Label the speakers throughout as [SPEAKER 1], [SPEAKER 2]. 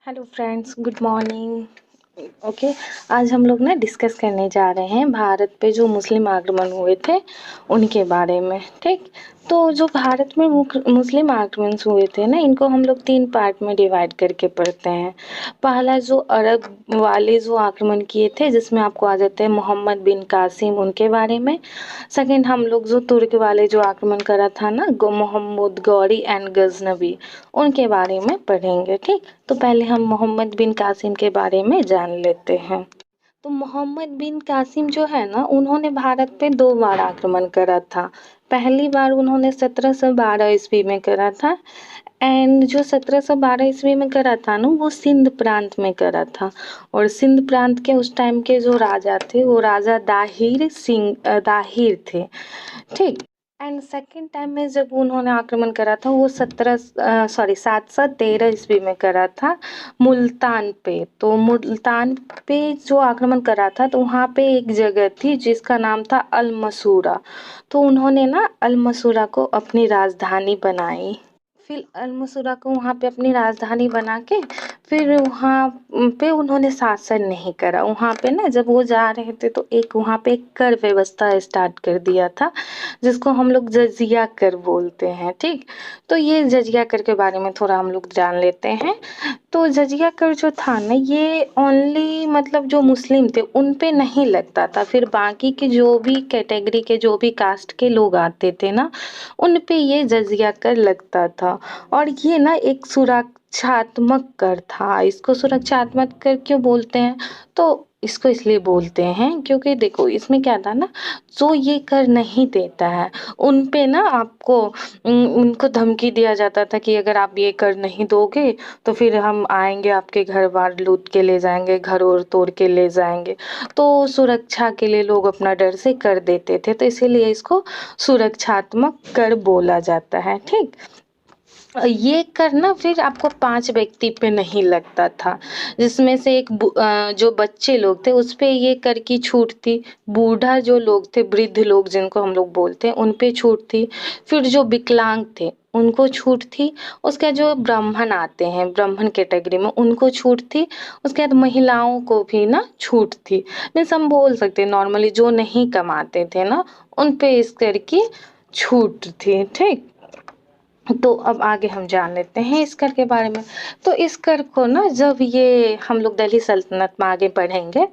[SPEAKER 1] Hello friends, good morning. Okay. आज हम लोग ना डिस्कस करने जा रहे हैं भारत पे जो मुस्लिम आक्रमण हुए थे उनके बारे में। ठीक। तो जो भारत में मुस्लिम आक्रमण हुए थे ना, इनको हम लोग 3 पार्ट में डिवाइड करके पढ़ते हैं। पहला जो अरब वाले जो आक्रमण किए थे, जिसमें आपको आ जाते हैं मोहम्मद बिन कासिम, उनके बारे में। सेकंड हम लोग जो तुर्क वाले जो आक्रमण करा था ना, मोहम्मद गौरी एंड गजनबी, उनके बारे में पढ़ेंगे। ठीक। तो पहले हम मोहम्मद बिन कासिम के बारे में जान लेते हैं। तो मोहम्मद बिन कासिम जो है ना, उन्होंने भारत पे 2 बार आक्रमण करा था। पहली बार उन्होंने 1712 ईस्वी में करा था, एंड जो 1712 ईस्वी में करा था ना, वो सिंध प्रांत में करा था। और सिंध प्रांत के उस टाइम के जो राजा थे, वो राजा दाहिर थे। ठीक। एंड सेकेंड टाइम में जब उन्होंने आक्रमण करा था, वो 713 ईस्वी में करा था मुल्तान पे। तो मुल्तान पे जो आक्रमण करा था, तो वहाँ पे एक जगह थी जिसका नाम था अल मसूरा। तो उन्होंने ना अल मसूरा को अपनी राजधानी बनाई। फिर अल मसूरा को वहाँ पे अपनी राजधानी बना के फिर वहाँ पे उन्होंने शासन नहीं करा। वहाँ पे ना जब वो जा रहे थे, तो एक वहाँ पे एक कर व्यवस्था स्टार्ट कर दिया था, जिसको हम लोग जजिया कर बोलते हैं। ठीक। तो ये जजिया कर के बारे में थोड़ा हम लोग जान लेते हैं। तो जजिया कर जो था ना, ये ओनली मतलब जो मुस्लिम थे उन पे नहीं लगता था। फिर बाकी के जो भी कैटेगरी के, जो भी कास्ट के लोग आते थे ना, उन पे ये जजिया कर लगता था। और ये ना एक सुरक्षात्मक कर था। इसको सुरक्षात्मक कर क्यों बोलते हैं? तो इसको इसलिए बोलते हैं क्योंकि देखो, इसमें क्या था ना, जो ये कर नहीं देता है उन पे ना आपको उनको धमकी दिया जाता था कि अगर आप ये कर नहीं दोगे तो फिर हम आएंगे, आपके घर बार लूट के ले जाएंगे, घर और तोड़ के ले जाएंगे। तो सुरक्षा के लिए लोग अपना डर से कर देते थे, तो इसीलिए इसको सुरक्षात्मक कर बोला जाता है। ठीक। ये कर ना फिर आपको 5 व्यक्ति पे नहीं लगता था, जिसमें से एक जो बच्चे लोग थे उस पे ये कर की छूट थी। बूढ़ा जो लोग थे, वृद्ध लोग जिनको हम लोग बोलते हैं, उन पे छूट थी। फिर जो विकलांग थे उनको छूट थी। उसके जो ब्राह्मण आते हैं, ब्राह्मण कैटेगरी में, उनको छूट थी। उसके बाद महिलाओं को भी ना छूट थी। मीन्स हम बोल सकते हैं नॉर्मली जो नहीं कमाते थे ना, उन पे इस कर की छूट थी। ठीक। तो अब आगे हम जान लेते हैं इस कर के बारे में। तो इस कर को ना, जब ये हम लोग दिल्ली सल्तनत में आगे पढ़ेंगे,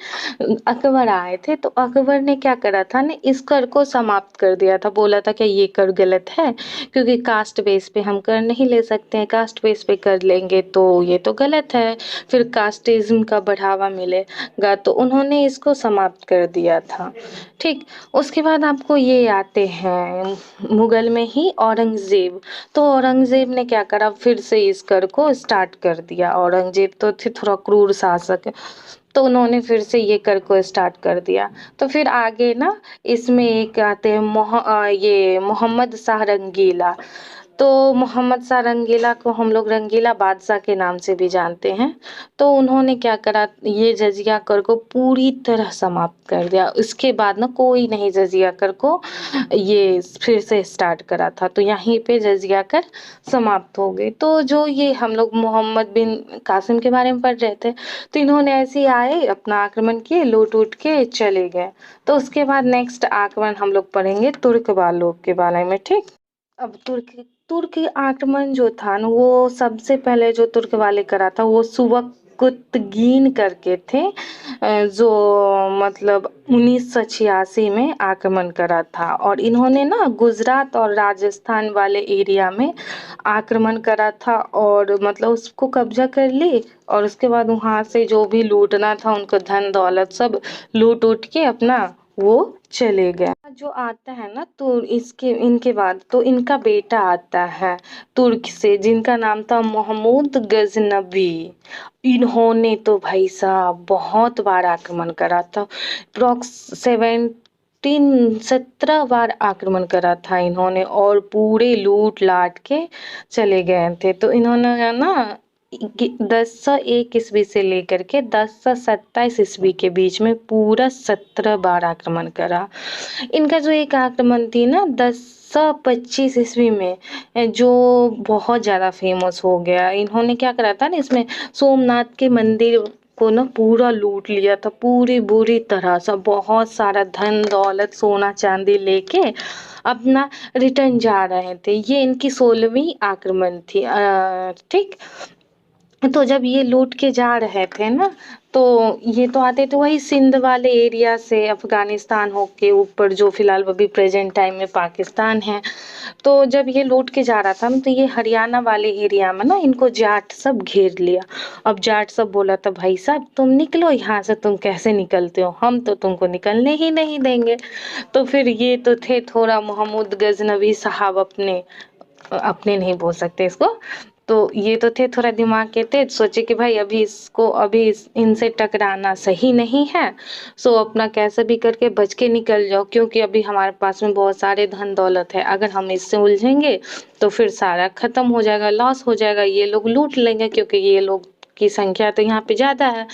[SPEAKER 1] अकबर आए थे, तो अकबर ने क्या करा था ना, इस कर को समाप्त कर दिया था। बोला था कि ये कर गलत है, क्योंकि कास्ट बेस पे हम कर नहीं ले सकते हैं, कास्ट बेस पे कर लेंगे तो ये तो गलत है, फिर कास्टिज्म का बढ़ावा मिलेगा। तो उन्होंने इसको समाप्त कर दिया था। ठीक। उसके बाद आपको ये आते हैं मुगल में ही औरंगजेब। तो औरंगजेब ने क्या करा, फिर से इस कर को स्टार्ट कर दिया। औरंगजेब तो थे थोड़ा क्रूर शासक, तो उन्होंने फिर से ये कर को स्टार्ट कर दिया। तो फिर आगे ना इसमें एक आते हैं ये मोहम्मद शाह रंगीला। तो मोहम्मद शाह रंगीला को हम लोग रंगीला बादशाह के नाम से भी जानते हैं। तो उन्होंने क्या करा, ये जजिया कर को पूरी तरह समाप्त कर दिया। उसके बाद ना कोई नहीं जजिया कर को ये फिर से स्टार्ट करा था। तो यहीं पे जजिया कर समाप्त हो गई। तो जो ये हम लोग मोहम्मद बिन कासिम के बारे में पढ़ रहे थे, तो इन्होंने ऐसे ही आए, अपना आक्रमण किए, लूट उट के चले गए। तो उसके बाद नेक्स्ट आक्रमण हम लोग पढ़ेंगे तुर्क वालों के बारे में। ठीक। अब तुर्क आक्रमण जो था ना, वो सबसे पहले जो तुर्क वाले करा था, वो सुबकतगीन करके थे, जो मतलब 1986 में आक्रमण करा था। और इन्होंने ना गुजरात और राजस्थान वाले एरिया में आक्रमण करा था, और मतलब उसको कब्जा कर ली। और उसके बाद वहाँ से जो भी लूटना था, उनको धन दौलत सब लूट उट के अपना वो चले गए। जो आता है ना, तो इसके इनके बाद तो इनका बेटा आता है तुर्क से, जिनका नाम था महमूद गजनबी। इन्होंने तो भाई साहब बहुत बार आक्रमण करा था। अप्रॉक्स 17 बार आक्रमण करा था इन्होंने, और पूरे लूट लाट के चले गए थे। तो इन्होंने ना 1001 ईस्वी से लेकर के 1027 ईस्वी के बीच में पूरा 17 बार आक्रमण करा। इनका जो एक आक्रमण थी ना 1025 ईस्वी में, जो बहुत ज़्यादा फेमस हो गया। इन्होंने क्या करा था ना, इसमें सोमनाथ के मंदिर को ना पूरा लूट लिया था, पूरी बुरी तरह से। बहुत सारा धन दौलत सोना चांदी लेके अपना रिटर्न जा रहे थे। ये इनकी 16वीं आक्रमण थी। ठीक। तो जब ये लूट के जा रहे थे ना, तो ये तो आते थे वही सिंध वाले एरिया से, अफगानिस्तान होके ऊपर, जो फिलहाल अभी प्रेजेंट टाइम में पाकिस्तान है। तो जब ये लूट के जा रहा था तो ये हरियाणा वाले एरिया में ना इनको जाट सब घेर लिया। अब जाट सब बोला था भाई साहब तुम निकलो यहाँ से, तुम कैसे निकलते हो, हम तो तुमको निकलने ही नहीं देंगे। तो फिर ये तो थे थोड़ा मोहम्मद गजनवी साहब, अपने अपने नहीं बोल सकते इसको, तो ये तो थे थोड़ा दिमाग के तेज। सोचे कि भाई अभी इनसे टकराना सही नहीं है, सो अपना कैसे भी करके बच के निकल जाओ, क्योंकि अभी हमारे पास में बहुत सारे धन दौलत है। अगर हम इससे उलझेंगे तो फिर सारा खत्म हो जाएगा, लॉस हो जाएगा, ये लोग लूट लेंगे, क्योंकि ये लोग की संख्या तो यहाँ पे ज्यादा है।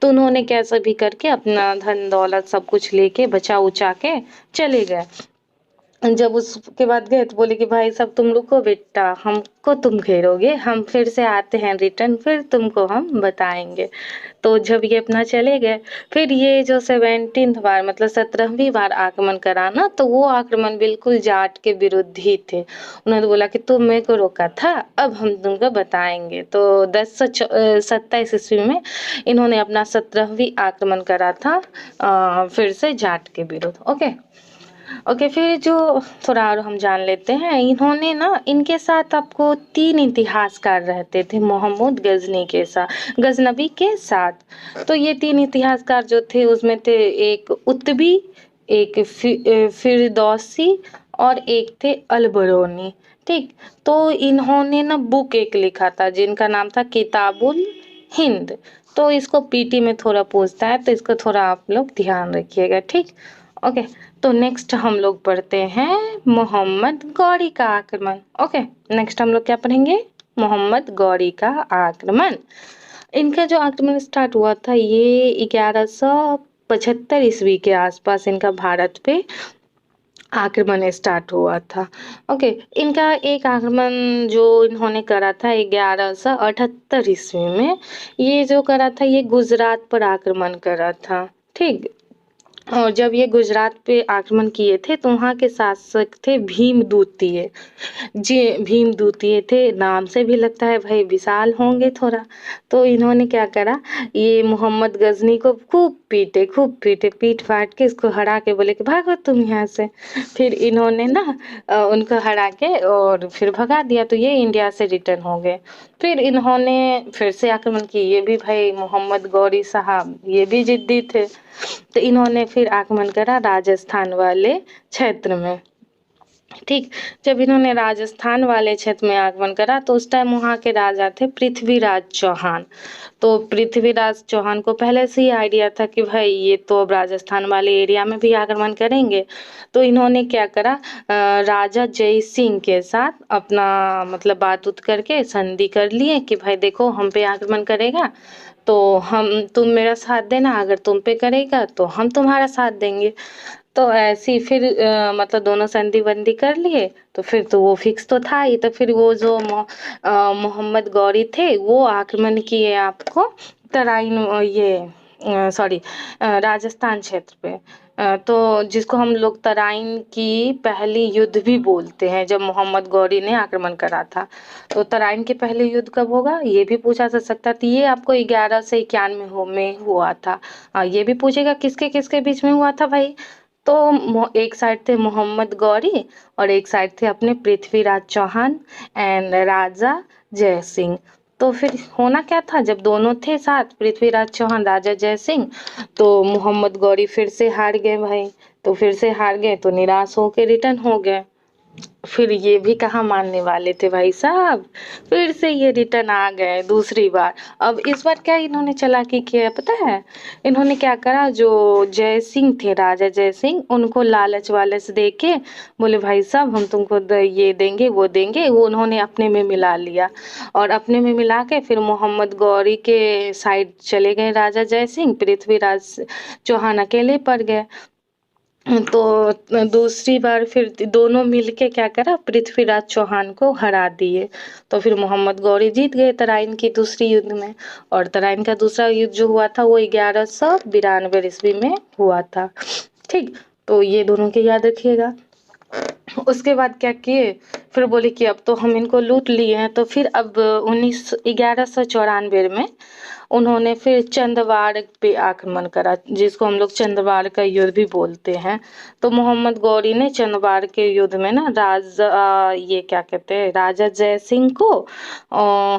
[SPEAKER 1] तो उन्होंने कैसे भी करके अपना धन दौलत सब कुछ लेके बचा उचा के चले गए। जब उसके बाद गए तो बोले कि भाई साहब तुम रुको बेटा, हमको तुम घेरोगे, हम फिर से आते हैं रिटर्न, फिर तुमको हम बताएंगे। तो जब ये अपना चले गए, फिर ये जो 17th बार मतलब 17वीं बार आक्रमण करा ना, तो वो आक्रमण बिल्कुल जाट के विरुद्ध ही थे। उन्होंने बोला कि तुम मेरे को रोका था, अब हम तुमको बताएंगे। तो 1027 ईस्वी में इन्होंने अपना 17वीं आक्रमण करा था, फिर से जाट के विरुद्ध। ओके, फिर जो थोड़ा और हम जान लेते हैं, इन्होंने ना इनके साथ आपको 3 इतिहासकार रहते थे मोहम्मद गजनबी के साथ। तो ये 3 इतिहासकार जो थे उसमें थे एक उत्बी, एक फिरदौसी और एक थे अलबरूनी। ठीक। तो इन्होंने ना बुक एक लिखा था जिनका नाम था किताबुल हिंद। तो इसको पीटी में थोड़ा पूछता है, तो इसको थोड़ा आप लोग ध्यान रखिएगा। ठीक। ओके। तो नेक्स्ट हम लोग पढ़ते हैं मोहम्मद गौरी का आक्रमण। ओके, नेक्स्ट हम लोग क्या पढ़ेंगे, मोहम्मद गौरी का आक्रमण। इनका जो आक्रमण स्टार्ट हुआ था ये 1175 ईस्वी के आसपास इनका भारत पे आक्रमण स्टार्ट हुआ था। ओके, इनका एक आक्रमण जो इन्होंने करा था 1178 ईस्वी में, ये जो करा था ये गुजरात पर आक्रमण करा था। ठीक। और जब ये गुजरात पे आक्रमण किए थे तो वहाँ के शासक थे भीमदूतीय जी। भीमदूतीय थे, नाम से भी लगता है भाई विशाल होंगे थोड़ा। तो इन्होंने क्या करा, ये मोहम्मद गजनी को खूब पीटे, पीट फाट के इसको हरा के बोले कि भागो तुम यहाँ से। फिर इन्होंने ना उनको हरा के और फिर भगा दिया, तो ये इंडिया से रिटर्न हो गए। फिर इन्होंने फिर से आक्रमण की, ये भी भाई मोहम्मद गौरी साहब ये भी जिद्दी थे। तो इन्होंने फिर आक्रमण करा राजस्थान वाले क्षेत्र में। ठीक। जब इन्होंने राजस्थान वाले क्षेत्र में आगमन करा तो उस टाइम वहाँ के राजा थे पृथ्वीराज चौहान। तो पृथ्वीराज चौहान को पहले से ही आइडिया था कि भाई ये तो अब राजस्थान वाले एरिया में भी आक्रमण करेंगे। तो इन्होंने क्या करा, राजा जय सिंह के साथ अपना मतलब बात उत करके संधि कर लिए कि भाई देखो हम पे आक्रमण करेगा तो तुम मेरा साथ देना, अगर तुम पे करेगा तो हम तुम्हारा साथ देंगे। तो ऐसी फिर मतलब दोनों संधि बंदी कर लिए। तो फिर तो वो फिक्स तो था ही। तो फिर वो जो मोहम्मद गौरी थे वो आक्रमण किए आपको तराइन राजस्थान क्षेत्र पे। तो जिसको हम लोग तराइन की पहली युद्ध भी बोलते हैं, जब मोहम्मद गौरी ने आक्रमण करा था। तो तराइन के पहले युद्ध कब होगा ये भी पूछा जा सकता था। ये आपको 1191 में हुआ था। ये भी पूछेगा किसके किसके बीच में हुआ था भाई। तो एक साइड थे मोहम्मद गौरी और एक साइड थे अपने पृथ्वीराज चौहान एंड राजा जय सिंह। तो फिर होना क्या था, जब दोनों थे साथ पृथ्वीराज चौहान राजा जय सिंह, तो मोहम्मद गौरी फिर से हार गए भाई। तो फिर से हार गए तो निराश होके रिटर्न हो गए। फिर ये भी कहाँ मानने वाले थे भाई साहब, फिर से ये रिटर्न आ गए दूसरी बार। अब इस बार क्या इन्होंने चालाकी किया पता है, इन्होंने क्या करा, जो जय सिंह थे, राजा जय सिंह, उनको लालच वालच दे के बोले भाई साहब हम तुमको ये देंगे वो देंगे, वो उन्होंने अपने में मिला लिया। और अपने में मिला के फिर मोहम्मद गौरी के साइड चले गए राजा जय सिंह, पृथ्वीराज चौहान अकेले पड़ गए। तो दूसरी बार फिर दोनों मिलके क्या करा, पृथ्वीराज चौहान को हरा दिए। तो फिर मोहम्मद गौरी जीत गए तराइन की दूसरी युद्ध में। और तराइन का दूसरा युद्ध जो हुआ था वो 1192 ईस्वी में हुआ था। ठीक, तो ये दोनों के याद रखिएगा। उसके बाद क्या किए, फिर बोले कि अब तो हम इनको लूट लिए हैं, तो फिर अब 1194 में उन्होंने फिर चंदवाड़ पे आक्रमण करा, जिसको हम लोग चंदवाड़ का युद्ध भी बोलते हैं। तो मोहम्मद गौरी ने चंदवाड़ के युद्ध में ना ये क्या कहते हैं, राजा जय सिंह को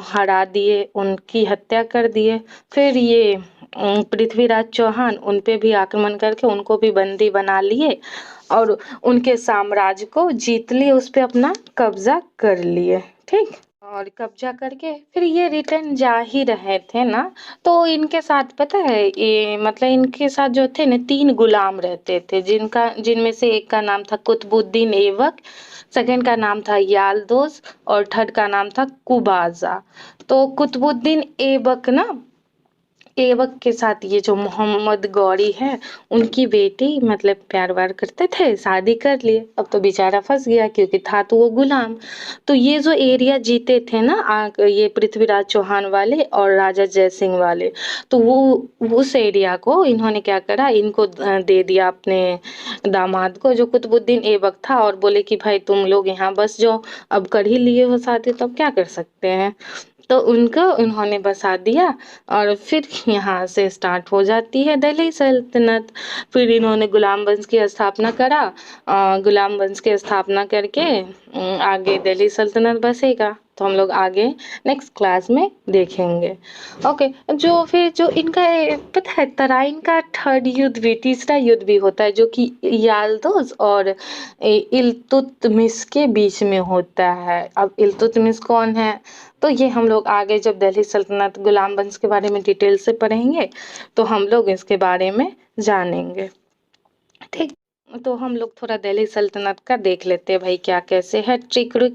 [SPEAKER 1] हरा दिए, उनकी हत्या कर दिए। फिर ये पृथ्वीराज चौहान उन पे भी आक्रमण करके उनको भी बंदी बना लिए और उनके साम्राज्य को जीत लिए, उस पे अपना कब्जा कर लिए। ठीक, और कब्जा करके फिर ये रिटर्न जा ही रहे थे ना, तो इनके साथ पता है, ये मतलब इनके साथ जो थे ना 3 गुलाम रहते थे, जिनमें से एक का नाम था कुतुबुद्दीन ऐबक, सेकंड का नाम था यालदोस और थर्ड का नाम था कुबाजा। तो कुतुबुद्दीन ऐबक ना, ऐबक के साथ ये जो मोहम्मद गौरी है उनकी बेटी मतलब प्यार व्यार करते थे, शादी कर लिए। अब तो बेचारा फंस गया क्योंकि था तो वो गुलाम। तो ये जो एरिया जीते थे ना ये पृथ्वीराज चौहान वाले और राजा जय सिंह वाले, तो वो उस एरिया को इन्होंने क्या करा, इनको दे दिया अपने दामाद को जो कुतुबुद्दीन ऐबक था, और बोले कि भाई तुम लोग यहाँ बस जाओ, अब कर ही लिए हो शादी तो अब क्या कर सकते हैं। तो उनको उन्होंने बसा दिया और फिर यहाँ से स्टार्ट हो जाती है दिल्ली सल्तनत। फिर इन्होंने गुलाम वंश की स्थापना करा, गुलाम वंश की स्थापना करके आगे दिल्ली सल्तनत बसेगा, तो हम लोग आगे नेक्स्ट क्लास में देखेंगे। ओके, जो इनका पता है तराइन का थर्ड युद्ध भी, तीसरा युद्ध भी होता है, जो कि याल्दोज और इल्तुतमिश के बीच में होता है। अब इल्तुतमिश कौन है, तो ये हम लोग आगे जब दिल्ली सल्तनत गुलाम वंश के बारे में डिटेल से पढ़ेंगे तो हम लोग इसके बारे में जानेंगे। ठीक, तो हम लोग थोड़ा दिल्ली सल्तनत का देख लेते हैं भाई, क्या कैसे है ट्रिक रुक।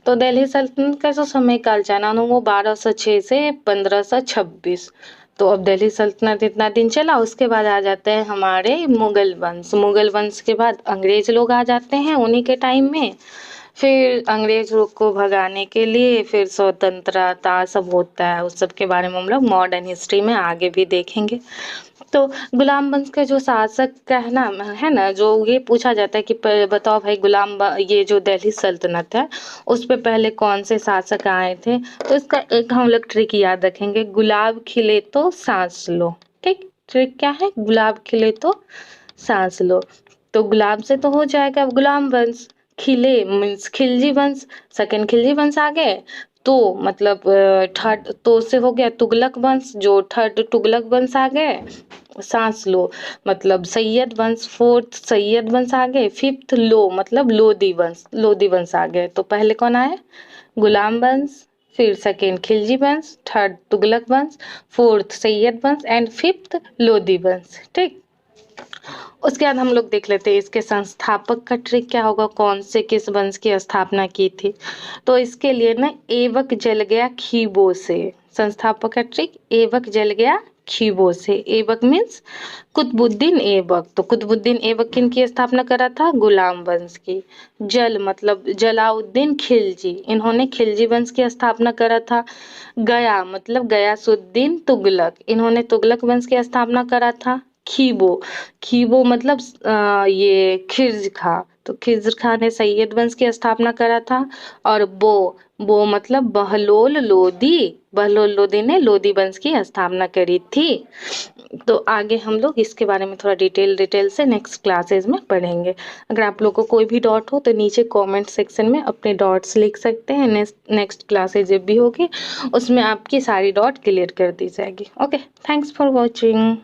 [SPEAKER 1] तो दिल्ली सल्तनत का जो समय काल चला ना वो 1206 से 1526। तो अब दिल्ली सल्तनत इतना दिन चला, उसके बाद आ जाते हैं हमारे मुगल वंश। मुगल वंश के बाद अंग्रेज लोग आ जाते हैं उन्हीं के टाइम में। फिर अंग्रेज लोग को भगाने के लिए फिर स्वतंत्रता सब होता है, उस सब के बारे में हम लोग मॉडर्न हिस्ट्री में आगे भी देखेंगे। तो गुलाम वंश का जो शासक कहना है ना, जो ये पूछा जाता है कि बताओ भाई ये जो दिल्ली सल्तनत है उस पे पहले कौन से शासक आए थे, तो इसका एक हम लोग ट्रिक याद रखेंगे, गुलाब खिले तो सांस लो। ठीक, ट्रिक क्या है, गुलाब खिले तो सांस लो। तो गुलाब से तो हो जाएगा गुलाम वंश, खिले मीन्स खिलजी वंश, सेकंड खिलजी वंश आ गए। तो मतलब थर्ड तो से हो गया तुगलक वंश, जो थर्ड तुगलक वंश आ गए। सांस लो मतलब सैयद वंश, फोर्थ सैयद वंश आ गए। फिफ्थ लो मतलब लोधी वंश, लोधी वंश आ गए। तो पहले कौन आए, गुलाम वंश, फिर सेकेंड खिलजी वंश, थर्ड तुगलक वंश, फोर्थ सैयद वंश एंड फिफ्थ लोधी वंश। ठीक, उसके बाद हम लोग देख लेते हैं इसके संस्थापक का ट्रिक क्या होगा, कौन से किस वंश की स्थापना की थी। तो इसके लिए ना ऐबक जल गया खीबो से, संस्थापक का ट्रिक ऐबक जल गया खीबो से। ऐबक मीन्स कुतुबुद्दीन ऐबक। तो कुतुबुद्दीन ऐबक किन की स्थापना करा था, गुलाम वंश की। जल मतलब जलाउद्दीन खिलजी, इन्होंने खिलजी वंश की स्थापना करा था। गया मतलब गयासुद्दीन तुगलक, इन्होंने तुगलक वंश की स्थापना करा था। खीबो, खीबो मतलब ये खिर्ज खा, तो खिज्र खां ने सैयद वंश की स्थापना करा था। और बो मतलब बहलोल लोदी, बहलोल लोदी ने लोदी वंश की स्थापना करी थी। तो आगे हम लोग इसके बारे में थोड़ा डिटेल से नेक्स्ट क्लासेस में पढ़ेंगे। अगर आप लोगों को कोई भी डाउट हो तो नीचे कमेंट सेक्शन में अपने डाउट्स लिख सकते हैं, नेक्स्ट क्लासेस जब भी होगी उसमें आपकी सारी डाउट क्लियर कर दी जाएगी। Okay, thanks for watching.